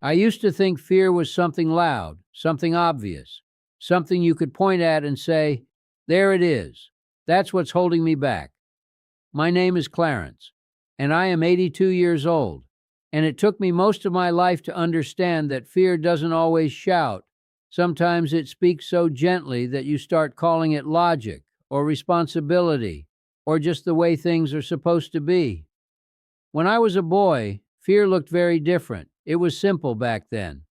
I used to think fear was something loud, something obvious, something you could point at and say, there it is. That's what's holding me back. My name is Clarence, and I am 82 years old, and it took me most of my life to understand that fear doesn't always shout. Sometimes it speaks so gently that you start calling it logic or responsibility or just the way things are supposed to be. When I was a boy, fear looked very different. It was simple back then.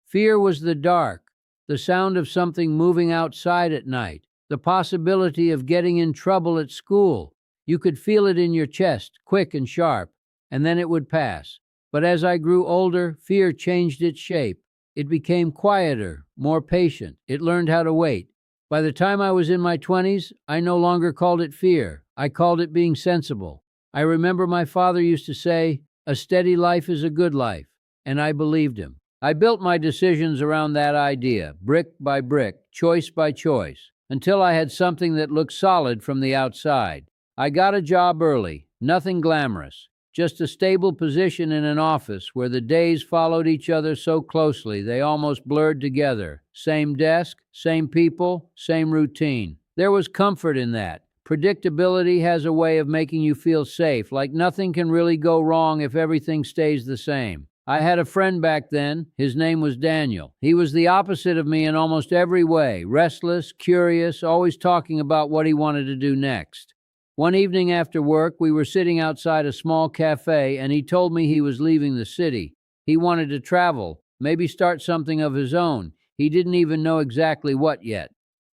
Fear was the dark, the sound of something moving outside at night, the possibility of getting in trouble at school. You could feel it in your chest, quick and sharp, and then it would pass. But as I grew older, fear changed its shape. It became quieter, more patient. It learned how to wait. By the time I was in my 20s, I no longer called it fear. I called it being sensible. I remember my father used to say, "A steady life is a good life," and I believed him. I built my decisions around that idea, brick by brick, choice by choice, until I had something that looked solid from the outside. I got a job early, nothing glamorous, just a stable position in an office where the days followed each other so closely they almost blurred together. Same desk, same people, same routine. There was comfort in that. Predictability has a way of making you feel safe, like nothing can really go wrong if everything stays the same. I had a friend back then. His name was Daniel. He was the opposite of me in almost every way. Restless, curious, always talking about what he wanted to do next. One evening after work, we were sitting outside a small cafe, and he told me he was leaving the city. He wanted to travel, maybe start something of his own. He didn't even know exactly what yet.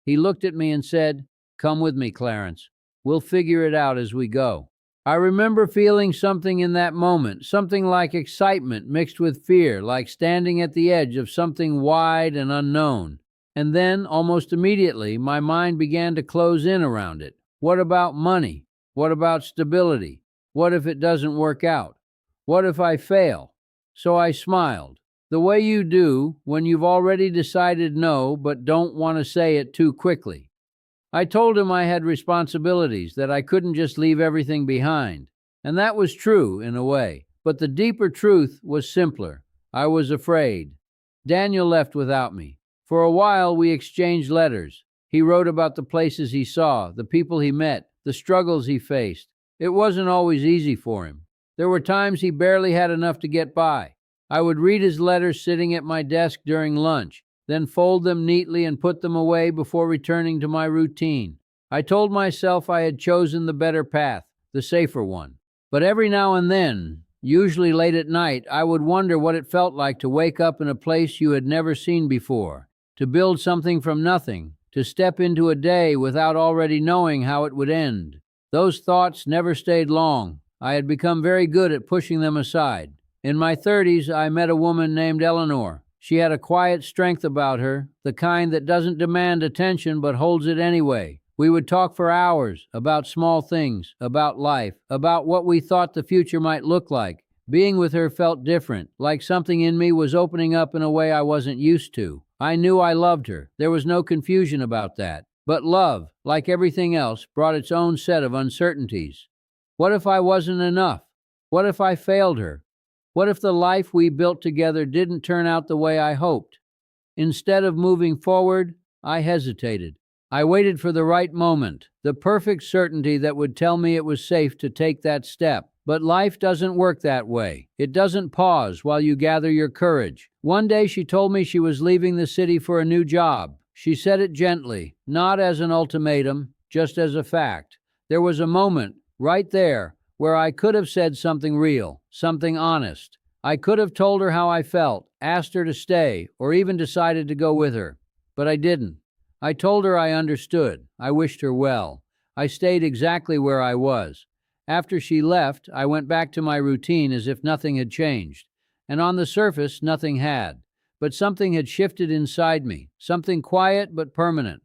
He looked at me and said, "Come with me, Clarence. We'll figure it out as we go." I remember feeling something in that moment, something like excitement mixed with fear, like standing at the edge of something wide and unknown. And then, almost immediately, my mind began to close in around it. What about money? What about stability? What if it doesn't work out? What if I fail? So I smiled, the way you do when you've already decided no but don't want to say it too quickly. I told him I had responsibilities, that I couldn't just leave everything behind. And that was true, in a way. But the deeper truth was simpler. I was afraid. Daniel left without me. For a while, we exchanged letters. He wrote about the places he saw, the people he met, the struggles he faced. It wasn't always easy for him. There were times he barely had enough to get by. I would read his letters sitting at my desk during lunch, then fold them neatly and put them away before returning to my routine. I told myself I had chosen the better path, the safer one. But every now and then, usually late at night, I would wonder what it felt like to wake up in a place you had never seen before, to build something from nothing, to step into a day without already knowing how it would end. Those thoughts never stayed long. I had become very good at pushing them aside. In my 30s, I met a woman named Eleanor. She had a quiet strength about her, the kind that doesn't demand attention but holds it anyway. We would talk for hours about small things, about life, about what we thought the future might look like. Being with her felt different, like something in me was opening up in a way I wasn't used to. I knew I loved her. There was no confusion about that. But love, like everything else, brought its own set of uncertainties. What if I wasn't enough? What if I failed her? What if the life we built together didn't turn out the way I hoped? Instead of moving forward, I hesitated. I waited for the right moment, the perfect certainty that would tell me it was safe to take that step. But life doesn't work that way. It doesn't pause while you gather your courage. One day she told me she was leaving the city for a new job. She said it gently, not as an ultimatum, just as a fact. There was a moment, right there, where I could have said something real, something honest. I could have told her how I felt, asked her to stay, or even decided to go with her. But I didn't. I told her I understood. I wished her well. I stayed exactly where I was. After she left, I went back to my routine as if nothing had changed. And on the surface, nothing had. But something had shifted inside me, something quiet but permanent.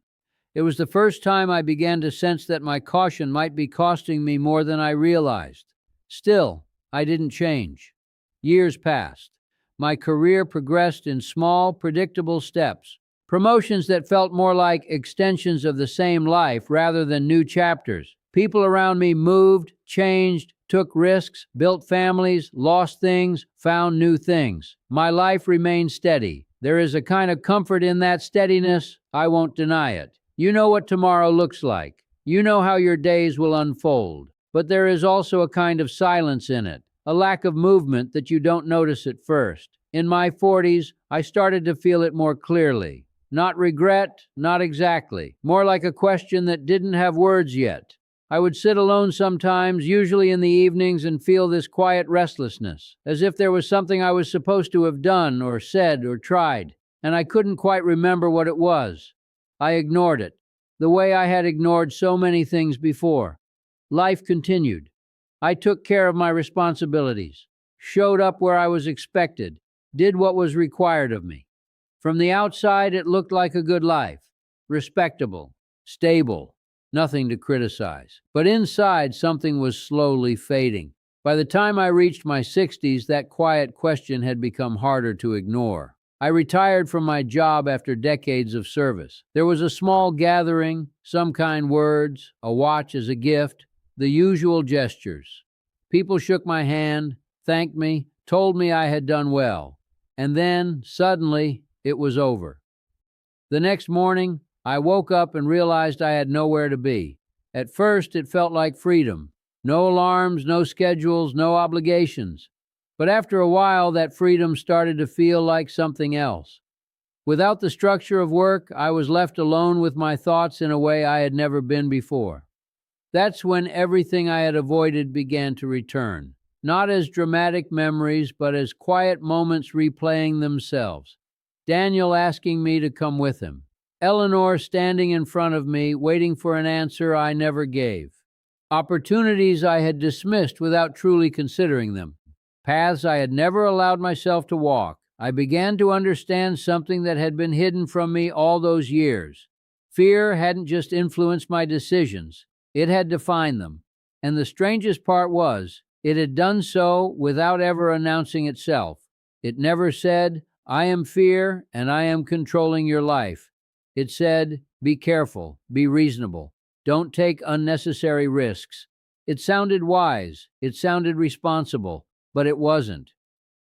It was the first time I began to sense that my caution might be costing me more than I realized. Still, I didn't change. Years passed. My career progressed in small, predictable steps. Promotions that felt more like extensions of the same life rather than new chapters. People around me moved, changed, took risks, built families, lost things, found new things. My life remained steady. There is a kind of comfort in that steadiness. I won't deny it. You know what tomorrow looks like. You know how your days will unfold. But there is also a kind of silence in it, a lack of movement that you don't notice at first. In my 40s, I started to feel it more clearly. Not regret, not exactly. More like a question that didn't have words yet. I would sit alone sometimes, usually in the evenings, and feel this quiet restlessness, as if there was something I was supposed to have done or said or tried, and I couldn't quite remember what it was. I ignored it, the way I had ignored so many things before. Life continued. I took care of my responsibilities, showed up where I was expected, did what was required of me. From the outside, it looked like a good life, respectable, stable, nothing to criticize. But inside, something was slowly fading. By the time I reached my 60s, that quiet question had become harder to ignore. I retired from my job after decades of service. There was a small gathering, some kind words, a watch as a gift, the usual gestures. People shook my hand, thanked me, told me I had done well. And then, suddenly, it was over. The next morning, I woke up and realized I had nowhere to be. At first, it felt like freedom. No alarms, no schedules, no obligations. But after a while, that freedom started to feel like something else. Without the structure of work, I was left alone with my thoughts in a way I had never been before. That's when everything I had avoided began to return. Not as dramatic memories, but as quiet moments replaying themselves. Daniel asking me to come with him. Eleanor standing in front of me, waiting for an answer I never gave. Opportunities I had dismissed without truly considering them. Paths I had never allowed myself to walk. I began to understand something that had been hidden from me all those years. Fear hadn't just influenced my decisions, it had defined them. And the strangest part was, it had done so without ever announcing itself. It never said, "I am fear and I am controlling your life." It said, "Be careful, be reasonable, don't take unnecessary risks." It sounded wise, it sounded responsible, but it wasn't.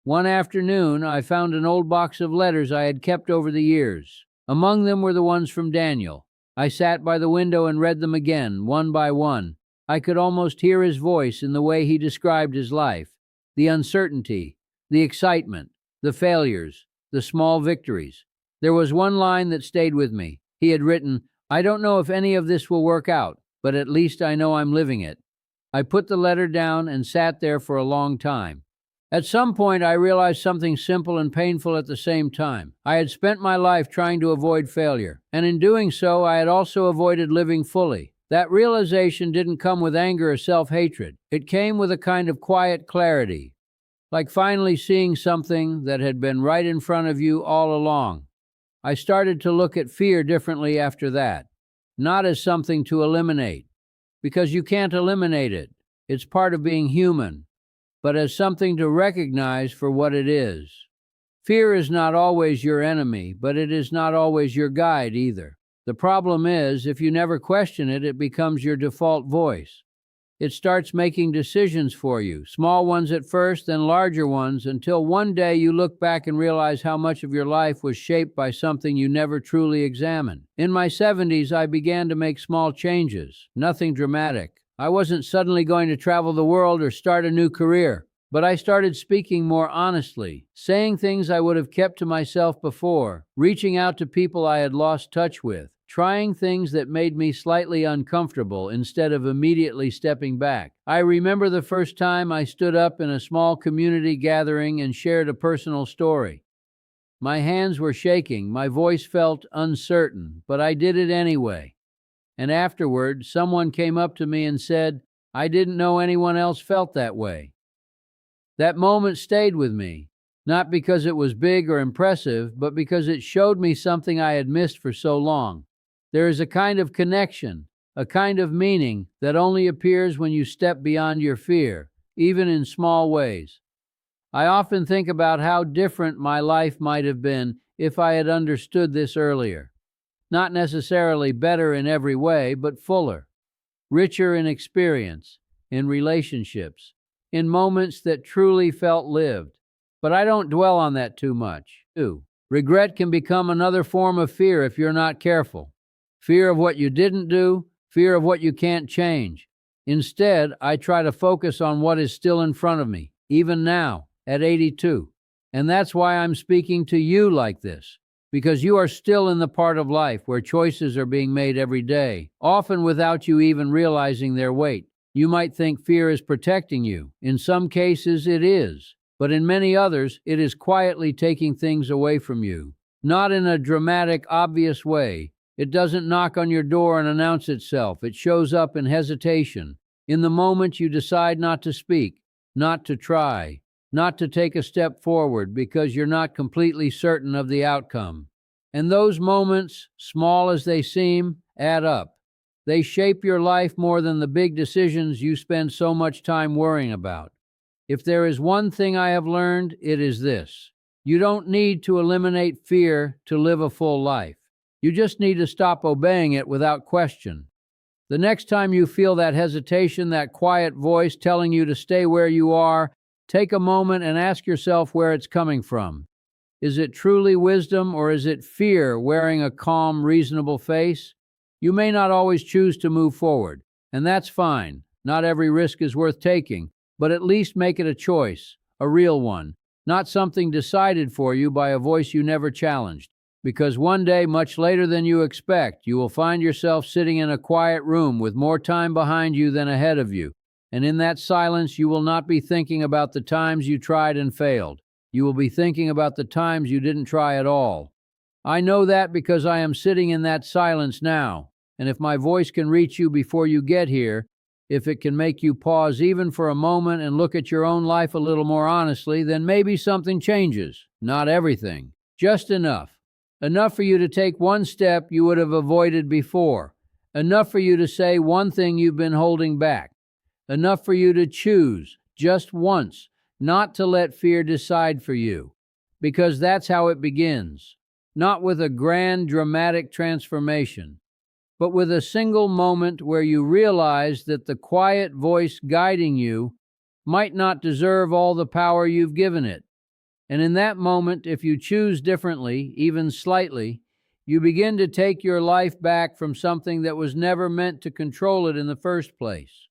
One afternoon, I found an old box of letters I had kept over the years. Among them were the ones from Daniel. I sat by the window and read them again, one by one. I could almost hear his voice in the way he described his life. The uncertainty, the excitement, the failures, the small victories. There was one line that stayed with me. He had written, "I don't know if any of this will work out, but at least I know I'm living it." I put the letter down and sat there for a long time. At some point, I realized something simple and painful at the same time. I had spent my life trying to avoid failure, and in doing so, I had also avoided living fully. That realization didn't come with anger or self-hatred. It came with a kind of quiet clarity, like finally seeing something that had been right in front of you all along. I started to look at fear differently after that, not as something to eliminate, because you can't eliminate it. It's part of being human, but as something to recognize for what it is. Fear is not always your enemy, but it is not always your guide either. The problem is, if you never question it, it becomes your default voice. It starts making decisions for you, small ones at first, then larger ones, until one day you look back and realize how much of your life was shaped by something you never truly examined. In my 70s, I began to make small changes, nothing dramatic. I wasn't suddenly going to travel the world or start a new career, but I started speaking more honestly, saying things I would have kept to myself before, reaching out to people I had lost touch with, trying things that made me slightly uncomfortable instead of immediately stepping back. I remember the first time I stood up in a small community gathering and shared a personal story. My hands were shaking, my voice felt uncertain, but I did it anyway. And afterward, someone came up to me and said, "I didn't know anyone else felt that way." That moment stayed with me, not because it was big or impressive, but because it showed me something I had missed for so long. There is a kind of connection, a kind of meaning that only appears when you step beyond your fear, even in small ways. I often think about how different my life might have been if I had understood this earlier. Not necessarily better in every way, but fuller, richer in experience, in relationships, in moments that truly felt lived. But I don't dwell on that too much. Too. Regret can become another form of fear if you're not careful. Fear of what you didn't do, fear of what you can't change. Instead, I try to focus on what is still in front of me, even now, at 82. And that's why I'm speaking to you like this, because you are still in the part of life where choices are being made every day, often without you even realizing their weight. You might think fear is protecting you. In some cases, it is. But in many others, it is quietly taking things away from you. Not in a dramatic, obvious way. It doesn't knock on your door and announce itself. It shows up in hesitation, in the moment you decide not to speak, not to try, not to take a step forward because you're not completely certain of the outcome. And those moments, small as they seem, add up. They shape your life more than the big decisions you spend so much time worrying about. If there is one thing I have learned, it is this. You don't need to eliminate fear to live a full life. You just need to stop obeying it without question. The next time you feel that hesitation, that quiet voice telling you to stay where you are, take a moment and ask yourself where it's coming from. Is it truly wisdom, or is it fear wearing a calm, reasonable face? You may not always choose to move forward, and that's fine. Not every risk is worth taking, but at least make it a choice, a real one, not something decided for you by a voice you never challenged. Because one day, much later than you expect, you will find yourself sitting in a quiet room with more time behind you than ahead of you. And in that silence, you will not be thinking about the times you tried and failed. You will be thinking about the times you didn't try at all. I know that because I am sitting in that silence now. And if my voice can reach you before you get here, if it can make you pause even for a moment and look at your own life a little more honestly, then maybe something changes. Not everything. Just enough. Enough for you to take one step you would have avoided before. Enough for you to say one thing you've been holding back. Enough for you to choose, just once, not to let fear decide for you. Because that's how it begins. Not with a grand, dramatic transformation, but with a single moment where you realize that the quiet voice guiding you might not deserve all the power you've given it. And in that moment, if you choose differently, even slightly, you begin to take your life back from something that was never meant to control it in the first place.